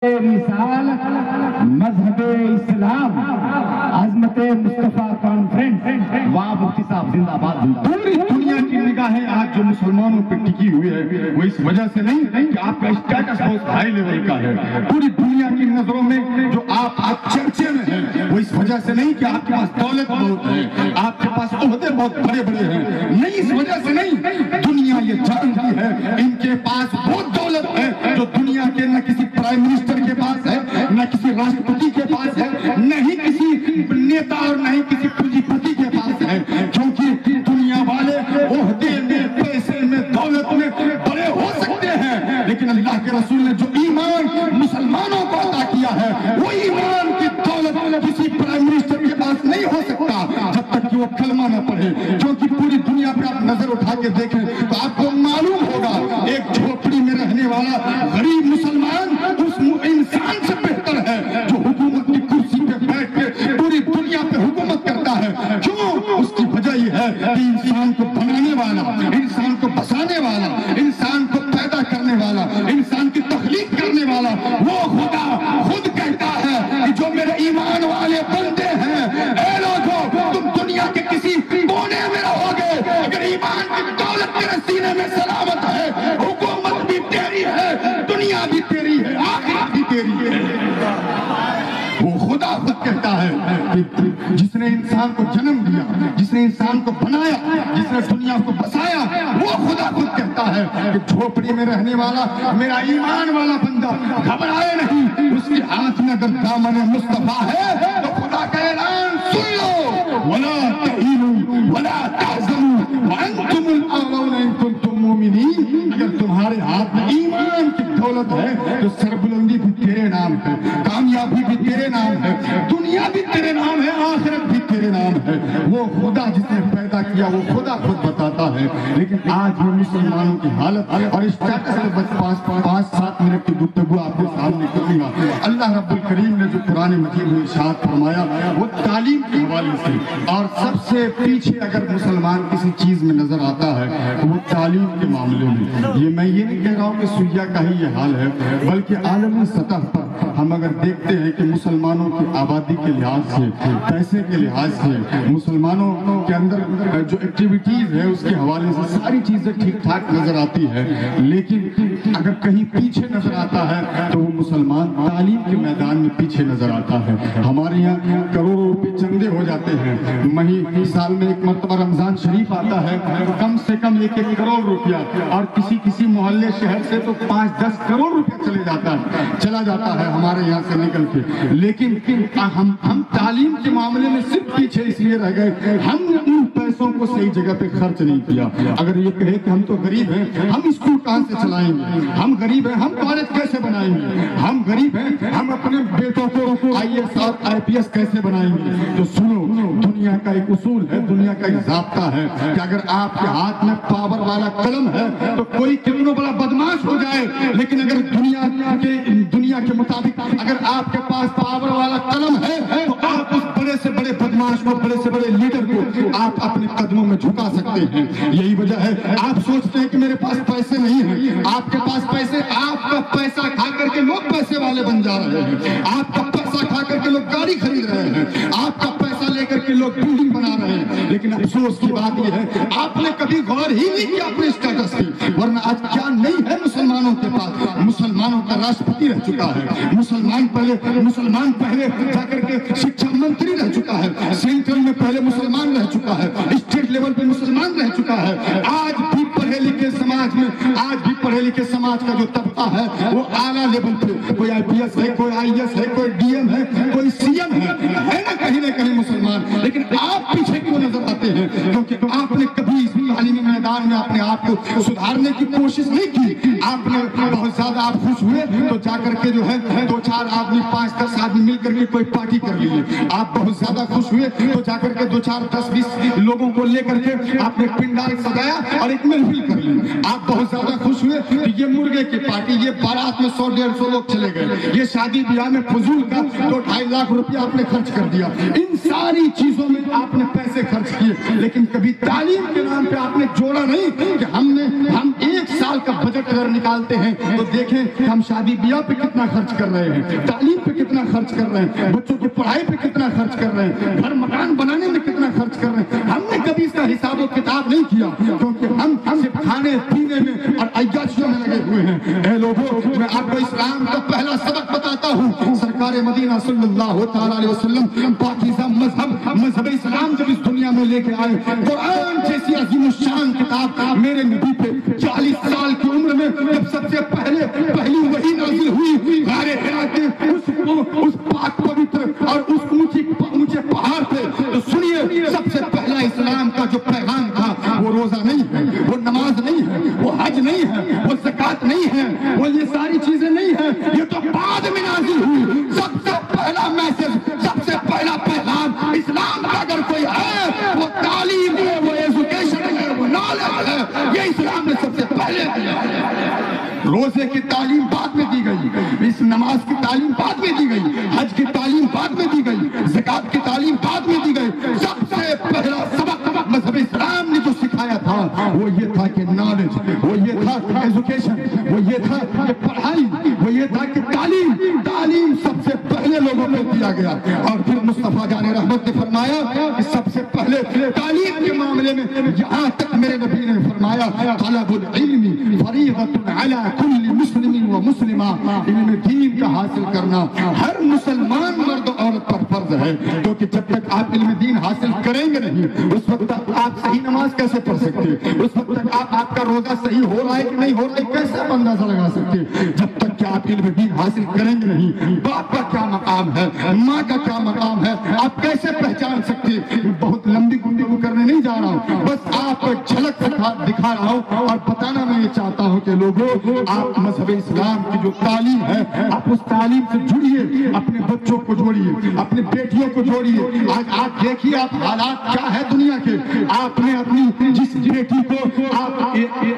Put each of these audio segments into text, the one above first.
رسالت مذہب اسلام عظمت مصطفیٰ کانفرنس واہ مفتی صاحب زندہ باد۔ پوری دنیا کی نگاہیں آج جو مسلمانوں پہ ٹکی ہوئی ہے وہ اس وجہ سے نہیں کہ آپ کا اسٹیٹس بہت ہائی لیول کا ہے۔ پوری دنیا کی نظروں میں جو آپ چرچے میں ہیں وہ اس وجہ سے نہیں کہ آپ کے پاس دولت بہت ہے، آپ کے پاس عہدے بہت بڑے بڑے ہیں، نہیں اس وجہ سے نہیں۔ دنیا یہ جانتی ہے ان کے پاس بہت دولت ہے جو دنیا کے نہ کسی پرائم منسٹر کے پاس ہے، نہ کسی راشٹرپتی کے پاس ہے، نہ ہی کسی نیتا اور نہ ہی کسی پوجی پتی کے پاس ہے، کیونکہ دنیا والے عہدے میں، پیسے میں، دولت میں بڑے ہو سکتے ہیں، لیکن اللہ کے رسول نے جو ایمان مسلمانوں کو عطا کیا ہے وہ ایمان کی دولت کسی پرائم منسٹر کے پاس نہیں ہو سکتا جب تک کہ وہ کلمہ نہ پڑھے۔ کیونکہ پوری دنیا پہ آپ نظر اٹھا کے دیکھیں تو آپ کو معلوم ہوگا ایک جھوپڑی میں رہنے والا غریب مسلمان اس انسان سے بہتر ہے جو حکومت کی کرسی پہ بیٹھ کے پوری دنیا پہ حکومت کرتا ہے۔ کیوں؟ اس کی وجہ یہ ہے کہ انسان کو بنانے والا، انسان کو بسانے والا، انسان کو پیدا کرنے والا، انسان کی تخلیق کرنے والا وہ خدا خود کہتا ہے کہ جو میرے ایمان والے بندے ہیں، اے لوگوں تم دنیا کے کسی کونے میں رہو گے، اگر ایمان کی دولت میرے سینے میں سلامت ہے، حکومت بھی تیری ہے، دنیا بھی تیری ہے، آخرت بھی تیری ہے۔ وہ خدا خود کہتا ہے کہ جس نے انسان کو جنم دیا، جس نے انسان کو بنایا، جس نے دنیا کو بسایا، وہ خدا خود کہتا ہے کہ جھوپڑی میں رہنے والا میرا ایمان والا بندہ گھبرائے نہیں، اس کے ہاتھ میں اگر دامن مصطفیٰ ہے تو خدا کا اعلان سن لو، وَلَا تَهِنُوا وَلَا تَحْزَنُوا وَأَنْتُمُ الْأَعْلَوْنَ إِن كُنتُم مُّؤْمِنِينَ۔ اگر تمہارے ہاتھ میں ایمان کی دولت ہے تو سربلندی بھی تیرے نام ہے، کامیابی بھی تیرے نام ہے، دنیا بھی تیرے نام ہے، آخرت بھی تیرے نام ہے۔ وہ خدا جس نے پیدا کیا وہ خدا خود بتاتا ہے۔ لیکن آج وہ مسلمانوں کی حالت اور اسٹیٹس سے بس 5-7 منٹ کی گفتگو آپ کے سامنے کروں گا۔ اللہ رب الکریم نے جو قرآن مجید میں ارشاد فرمایا وہ تعلیم کے حوالے سے، اور سب سے پیچھے اگر مسلمان کسی چیز میں نظر آتا ہے تو وہ تعلیم کے معاملے میں۔ یہ میں یہ نہیں کہہ رہا ہوں کہ سوریا کا ہی یہ حال ہے، بلکہ عالمی سطح پر ہم اگر دیکھتے ہیں کہ مسلمانوں کی آبادی کے لحاظ سے، پیسے کے لحاظ سے، مسلمانوں کے اندر جو ایکٹیویٹیز ہے اس کے حوالے سے ساری چیزیں ٹھیک ٹھاک نظر آتی ہے، لیکن اگر کہیں پیچھے نظر آتا ہے تو وہ مسلمان تعلیم کے میدان میں پیچھے نظر آتا ہے۔ ہمارے یہاں کروڑوں روپے چندے ہو جاتے ہیں، سال میں ایک مرتبہ رمضان شریف آتا ہے، کم سے کم 1 کروڑ روپیہ، اور کسی محلے شہر سے تو 5-10 کروڑ روپیہ چلا جاتا ہے ہمارے یہاں سے نکل کے۔ لیکن ہم تعلیم کے معاملے میں صرف پیچھے اس لیے رہ گئے، ہم نے ان پیسوں کو صحیح جگہ پہ خرچ نہیں کیا۔ اگر یہ کہے کہ ہم تو غریب ہیں، ہم اسکول کہاں سے چلائیں گے؟ ہم غریب ہیں، ہم کالج کیسے بنائیں گے؟ ہم غریب ہیں، ہم اپنے بیٹوں کو IAS اور IPS کیسے بنائیں گے؟ تو سنو، دنیا کا ایک اصول ہے، دنیا کا ایک ضابطہ ہے کہ اگر آپ کے ہاتھ میں پاور والا قلم ہے تو کوئی کتنا بڑا بدماش ہو جائے، لیکن اگر دنیا کے مطابق اگر آپ کے پاس پاور والا قلم ہے تو آپ اس بڑے سے بڑے بدماش کو، بڑے سے بڑے لیڈر کو آپ اپنے قدموں میں جھکا سکتے ہیں۔ یہی وجہ ہے آپ سوچتے ہیں کہ میرے پاس پیسے نہیں ہیں، آپ کے پاس پیسے، آپ کا پیسہ کھا کر کے لوگ پیسے والے بن جا رہے ہیں، آپ کا پیسہ کھا کر کے لوگ گاڑی خرید رہے ہیں، آپ کا پیسہ لے کر کے لوگ بلڈنگ بنا رہے ہیں، لیکن افسوس کی بات یہ ہے آپ نے کبھی غور ہی نہیں کیا اپنے اسٹیٹس کی۔ ورنہ آج کیا نہیں ہے مسلمانوں کے پاس؟ مسلمانوں کا راشٹرپتی رہ چکا ہے، مسلمان پہلے جا کر کے شکشا منتری رہ چکا ہے، سینٹرل میں پہلے مسلمان رہ چکا ہے، اسٹیٹ لیول پہ مسلمان رہ چکا ہے۔ آج بھی پڑھے لکھے سماج کا جو طبقہ ہے وہ اعلیٰ لیول پہ، کوئی IPS ہے، کوئی IAS ہے، کوئی DM ہے، کوئی CM ہے نا کہیں نہ کہیں مسلمان۔ لیکن آپ پیچھے کیوں نظر آتے ہیں؟ کیونکہ آپ نے کبھی اس تعلیمی میدان میں اپنے آپ کو سدھارنے کی کوشش نہیں کی۔ آپ نے بہت زیادہ آپ خوش ہوئے تو جا کر کے جو ہے 2-4 آدمی، 5-10 آدمی مل کر کے کوئی پارٹی کر لیے۔ آپ بہت زیادہ خوش ہوئے تو جا کر کے 2-4-10-20 لوگوں کو لے کر کے آپ نے پنڈال سجایا اور ایک محفل کر لی۔ آپ بہت زیادہ خوش ہوئے تو یہ مرغے کی پارٹی، یہ بارات میں 100-150 لوگ چلے گئے، یہ شادی بیاہ میں فضول کا 2-2.5 لاکھ روپیہ آپ نے خرچ کر دیا۔ ان ساری چیزوں میں آپ نے پیسے خرچ کیے، لیکن کبھی تعلیم کے نام پہ آپ نے جوڑا نہیں کہ ہم 1 سال کا بجٹ اگر نکالتے ہیں تو دیکھیں کہ ہم شادی بیاہ پہ کتنا خرچ کر رہے ہیں، تعلیم پہ کتنا خرچ کر رہے ہیں، بچوں کی پڑھائی پہ کتنا خرچ کر رہے ہیں، گھر مکان بنانے میں کتنا خرچ کر رہے ہیں. ہم نے کبھی اس کا حساب و کتاب نہیں کیا کیونکہ ہم صرف کھانے پینے میں اور عیاشیوں میں لگے ہوئے ہیں. اے لوگوں، میں آپ کو اسلام کا پہلا سبق بتاتا ہوں. سرکار مدینہ صلی اللہ تعالی علیہ وسلم پاکیزہ مذہب اسلام جب اس دنیا میں لے کے آئے، قرآن جیسی عظیم الشان کتاب میرے نبی پہ 40 سال کی عمر میں جب سب سے پہلی وحی نازل ہوئی غار حرا کے اس پاک پوتر اور اس اونچے پہاڑ پہ، تو سنیے، سب سے پہلا اسلام کا جو پیغام تھا وہ روزہ نہیں ہے، وہ نماز نہیں ہے، وہ حج نہیں ہے، وہ زکات نہیں ہے، وہ یہ ساری چیزیں نہیں ہیں، یہ تو بعد میں نازل ہوئی. سب سے پہلا میسج، سب سے پہلا پیغام اسلام کا اگر کوئی ہے وہ تعلیم ہے، وہ ایجوکیشن ہے، وہ نالج ہے. یہ اسلام نے سب سے پہلے دیا. روزے کی تعلیم بعد میں دی گئی، اس نماز کی تعلیم بعد میں دی گئی، حج کی تعلیم بعد میں دی گئی، زکات کی تعلیم بعد میں دی گئی. سب سے پہلا سبق مذہب اسلام نے جو سکھایا تھا وہ یہ تھا کہ نالج، وہ یہ تھا ایجوکیشن، وہ یہ تھا کہ پڑھائی، وہ یہ تھا کہ تعلیم سب سے پہلے لوگوں کو دیا گیا. اور پھر مصطفیٰ جان رحمت نے فرمایا کہ سب سے پہلے تعلیم کے معاملے میں یہاں تک میرے نبی نے فرمایا طلب العلم فریضۃ علی کل مسلم و مسلمہ. علم دین کا حاصل کرنا ہر مسلمان مرد و عورت پر فرض ہے، کیونکہ جب تک آپ علم دین حاصل کریں گے نہیں، اس وقت تک آپ صحیح نماز کیسے پڑھ سکتے، اس وقت تک آپ کا روزہ صحیح ہو رہا ہے کہ نہیں ہو رہا ہے کیسے آپ اندازہ لگا سکتے. جب تک کہ آپ علم دین حاصل کریں گے نہیں، باپ کا کیا مقام ہے، ماں کا کیا مقام ہے، آپ کیسے پہچان سکتے. بہت لمبی گفتگو کرنے نہیں جا رہا ہوں، بس آپ کو جھلک دکھا رہا ہوں اور بتانا میں یہ چاہتا ہوں کہ لوگوں، آپ مذہب اسلام کی جو تعلیم ہے آپ اس تعلیم سے جڑیے، اپنے بچوں کو جوڑیے، اپنی بیٹیوں کو جوڑیے. آج آپ دیکھیے آپ حالات کیا ہے دنیا کے. آپ نے اپنی جس بیٹی کو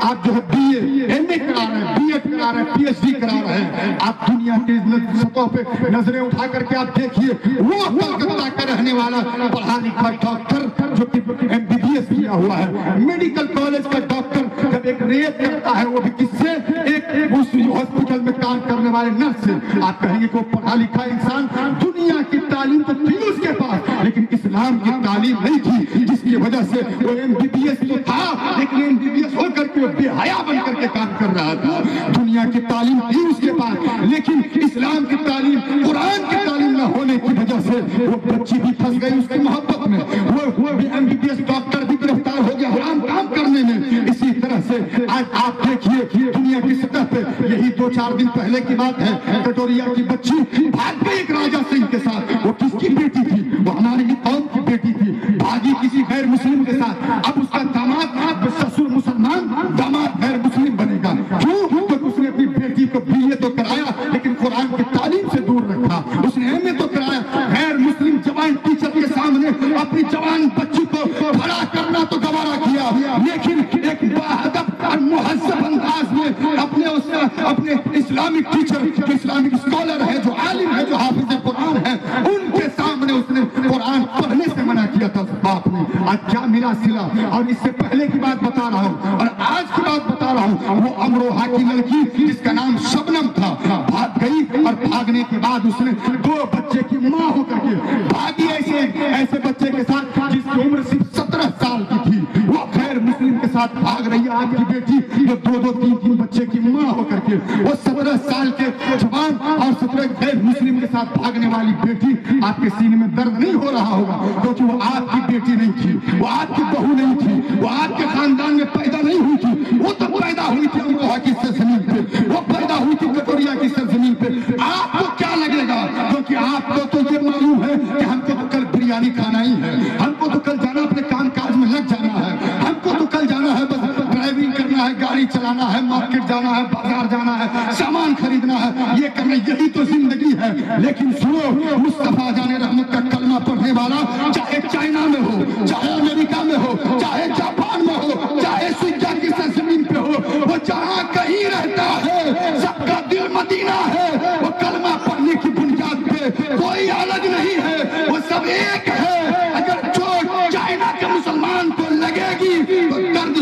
آپ جو ہے BA MA کرا رہے ہیں، BEd کرا رہے ہیں، PhD کرا رہے ہیں، آپ دنیا کی سطح پہ نظریں اٹھا کر کے آپ دیکھیے وہ کلکتہ کا رہنے والا پڑھا لکھا ڈاکٹر جو کہ MBBS کیا ہوا ہے، میڈیکل کالج کا ڈاکٹر جب ایک ریپ کرتا ہے وہ بھی کس سے، ایک اس ہاسپٹل میں کام کرنے والے نرس سے. آپ کہیں گے کہ وہ پڑھا لکھا انسان، دنیا کی تعلیم تو تھی اس کے پاس لیکن اسلام کی تعلیم نہیں تھی، جس کی وجہ سے وہ MBBS تو تھا لیکن MBBS ہو کر کے وہ بے حیا بن کر کے کام کر رہا تھا. دنیا کی تعلیم تھی اس کے پاس لیکن اسلام کی تعلیم، قرآن کی تعلیم نہ ہونے کی وجہ سے وہ بچی بھی پھنس گئی اس کی محبت میں، وہ بھی MBBS ڈاکٹر بھی گرفتار ہو گیا حرام کام کرنے میں. اسی طرح سے آج آپ دیکھیے دنیا کی سطح پہ، یہی 2-4 دن پہلے کی بات ہے، کٹوریا کی بچی بھاگ گئی ایک راجا سنگھ کے ساتھ. وہ کس کی بیٹی تھی؟ وہ ہماری ہی قوم کی بیٹی تھی، بھاگی کسی غیر مسلم کے ساتھ. اب اس کا داماد سسر مسلمان، داماد غیر مسلم بنے گا. کیوں؟ کیونکہ اس نے اپنی بیٹی کو BA تو کرایا لیکن قرآن کی تعلیم سے دور رکھا. اس نے MA تو کرایا، غیر مسلم جوان ٹیچر کے سامنے اپنی جوان بچی کو کھڑا کرنا تو گوارا کیا لیکن ایک باادب اور مہذب انداز میں اپنے اسلامک ٹیچر جو اسلامک اسکالر ہے، جو عالم ہے، جو حافظ قرآن ہے، ان کے سامنے اس نے قرآن پڑھنے سے منع کیا تھا باپ نے. آج کیا ملا سلا. اور اس سے پہلے کی بات بتا رہا ہوں اور آج کی بات بتا رہا ہوں. وہ امروہہ کی لڑکی جس کا نام شبنم تھا بھاگ گئی اور بھاگنے کے بعد اس نے 2 بچے کی ماں ہو کر کے بھاگی ایسے بچے کے ساتھ جس کی عمر صرف 17 سال کی تھی. وہ غیر مسلم کے ساتھ بھاگ رہی ہے آپ کی بیٹی جو 2-3 بچے کی ماں ہو کر کے. وہ 17 سال کے جوان اور 17 غیر مسلم کے ساتھ بھاگنے والی بیٹی. آپ کے سینے میں درد نہیں ہو رہا ہوگا کیونکہ وہ آپ کی بیٹی نہیں تھی، وہ آپ کی بہو نہیں تھی، وہ آپ کے خاندان میں پیدا نہیں ہوئی تھی. وہ تو پیدا ہوئی تھی امروہہ کی سرزمین پہ، وہ پیدا ہوئی تھی کٹوریا کی سرزمین پہ. آپ کو کیا لگے گا؟ کیونکہ آپ کو تو یہ معلوم ہے کہ ہم کو تو کل بریانی کھانا ہی ہے، ہم کو تو کل جانا اپنے کام کاج میں لگ جانا ہے، ہم کو تو کل جانا ہے بس ڈرائیونگ کرنا ہے، گاڑی چلانا ہے، مارکیٹ جانا ہے، بازار جانا ہے، سامان خریدنا ہے، یہ کرنا، یہی تو زندگی ہے. لیکن سنو، مصطفیٰ جان رحمت کا کلمہ پڑھنے والا چاہے چائنا میں ہو، چاہے امریکہ میں ہو، چاہے جاپان میں ہو، چاہے سجا کی سرزمین پہ ہو، وہ جہاں کہیں رہتا ہے سب کا دل مدینہ ہے. وہ کلمہ پڑھنے کی بنیاد پہ کوئی الگ نہیں ہے، وہ سب ایک ہے. اگر چوٹ چائنا کے مسلمان کو لگے گی تو درد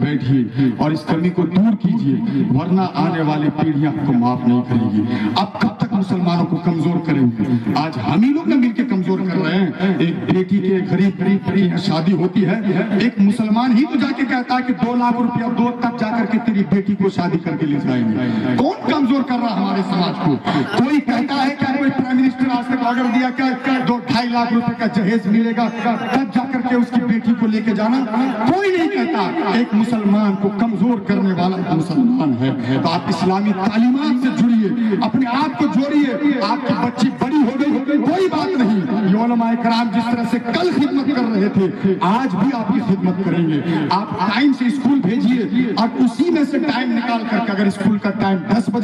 بیٹھیے اور اس کمی کو دور کیجئے، ورنہ آنے والی پیڑھیاں آپ کو معاف نہیں کرے گی۔ اب کب تک مسلمانوں کو کمزور کریں گے؟ آج ہم ہی لوگ مل کے کمزور کر رہے ہیں۔ ایک بیٹی کے غریب کی شادی ہوتی ہے، ایک مسلمان ہی تو جا کے کہتا ہے کہ 2 لاکھ روپیہ دو، تب جا کر کے تیری بیٹی کو شادی کر کے لے جائیں گے۔ کون کمزور کر رہا ہمارے سماج کو؟ کوئی کہتا ہے کہ کوئی پرائم منسٹر آج تک آرڈر دیا کہ 2-2.5 لاکھ روپے کا جہیز ملے گا، تب جا کر کے اس کی بیٹی کو لے کے جانا؟ کوئی نہیں کہتا۔ ایک مسلمان کو کمزور کرنے والا مسلمان ہے۔ تو آپ اسلامی تعلیمات سے جڑیے، اپنے آپ کو جوڑیے۔ آپ کی بچی بڑی ہو گئی، کوئی بات نہیں، یہ علماء کرام جس طرح سے کل خدمت کر رہے تھے آج بھی آپ کی خدمت کریں گے۔ آپ ٹائم سے اسکول بھیجیے اور اسی میں سے ٹائم نکال کر کے، اگر اسکول کا ٹائم 10 بجے